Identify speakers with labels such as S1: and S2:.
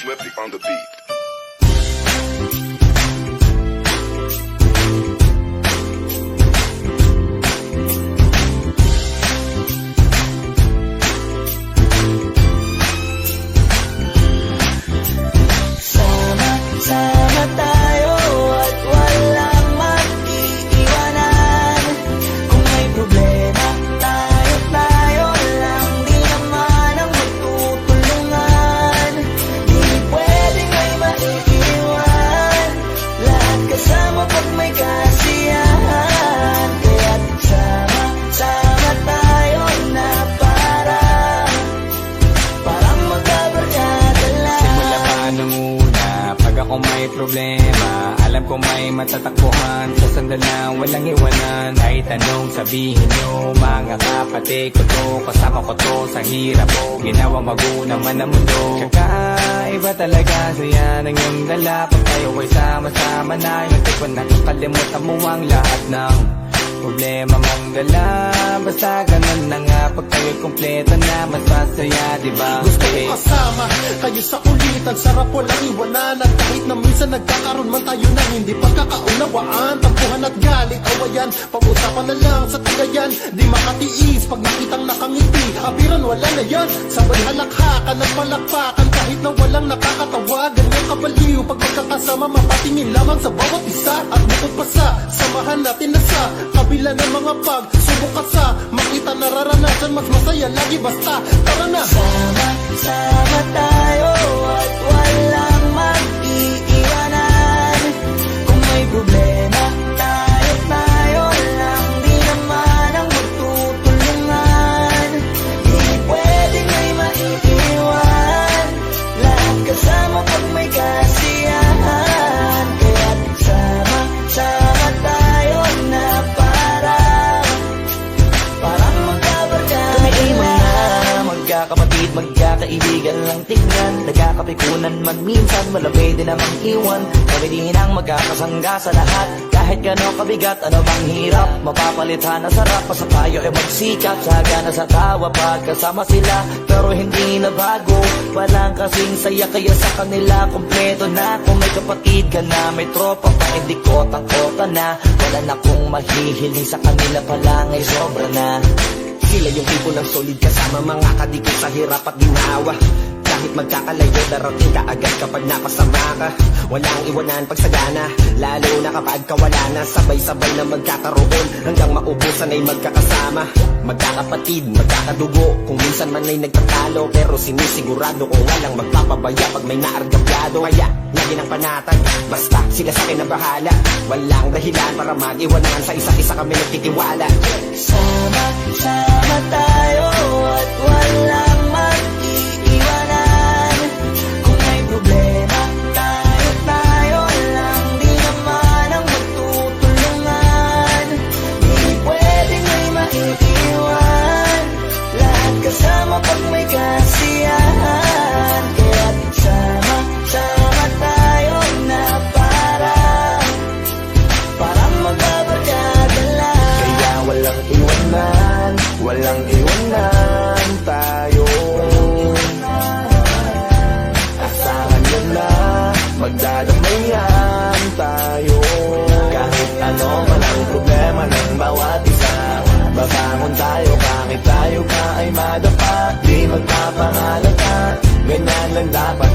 S1: Swiftly on the beat.
S2: Sama tayo at walang mag-iiwanan. Kung may problema, tayo lang, di naman ang magtutulungan. Di pwedeng may maiiwan, lahat kasama pag may kasiyahan. Kaya't sama tayo na parang magkabarkada lang.
S3: Simula pa nung una, pag ako may problema, alam ko may matatakbuhan. Sa sandalang walang iwanan, kahit anong sabihin nyo, mga kapatid ko to, kasama ko to sa hirap ko, ginawa magunang man ang mundo. Kakaiba talaga, saya ng iyong dala, pag tayo ay sama-sama na, yung tipo na kakalimutan mo ang lahat ng problema mong dala. Basta ganun na nga, pag kayo'y kumpleto na, mas masaya, diba?
S4: Gusto ko kasama kayo sa kulitan, sarap walang iwanan. At kahit na minsan nagkakaroon man tayo ng hindi pagkakaunawaan, tampuhan at galit, awayan, pag-usapan na lang sa tagayan. Di makatiis pag nakitang nakangiti, abiran wala na yan. Sabay halakhakan at palakpakan, kahit na walang nakakatawa. Ganyan kabaliw pag magkakasama, mapatingin lamang sa bawat isa. At bukod pa sa samahan natin na sa kabila ng mga pagsubok at sa makita nararanasan, mas masaya lagi basta tara na.
S2: Sama tayo at walang mag-iiwanan. Kung may problema, tayo lang, di naman ang magtutulungan. Di pwedeng may maiiwan, lahat kasama pag may kasiyahan. Kaya't sama tayo na parang magkabarkada. Kami ay mga magkakapatid, magkakaibigan lang tingnan, nagkakapikunan man minsan, wala pwede namang iwan. Kami din ang magkakasangga sa lahat, kahit gano'ng kabigat, ano bang hirap, mapapalitan na sarap, pa sa payo ay magsikap, sagana sa tawa pagkasama sila, pero hindi na bago, walang kasing saya, kaya sa kanila kompleto na. Kung may kapatid ka na, may tropa pa, hindi kotang-kota na, wala na kong mahihiling sa kanila pa lang ay sobra na.
S5: Sila yung tipo ng solid kasama, mga kadikit sa hirap at ginawa. Kahit magkakalayo, darating ka agad kapag napasama ka. Walang iwanan pag sagana, lalo na kapag kawala na. Sabay-sabay na magkakaroon, hanggang maubusan ay magkakasama. Magkakapatid, magkakadugo, kung minsan man ay nagtatalo, pero sinisigurado ko walang magpapabaya pag may naargablado. Kaya, lagi ng panatag, basta sila sa akin na bahala. Walang dahilan para mag-iwanan, sa isa't isa kami nagtitiwala.
S2: Sama tayo at walang mag-iiwanan. Kung may problema, tayo lang, di naman ang magtutulungan. Di pwedeng may maiiwan, lahat kasama pag may kasiyahan. Kaya't sama tayo na parang magkabarkada lang.
S5: Kaya walang iwanan tayo. Asahan nyo na, magdadamayan tayo. Kahit ano man ang problema ng bawat isa, babangon tayo kahit tayo ka ay madapa. Di magpapangalata, ganyan lang dapat.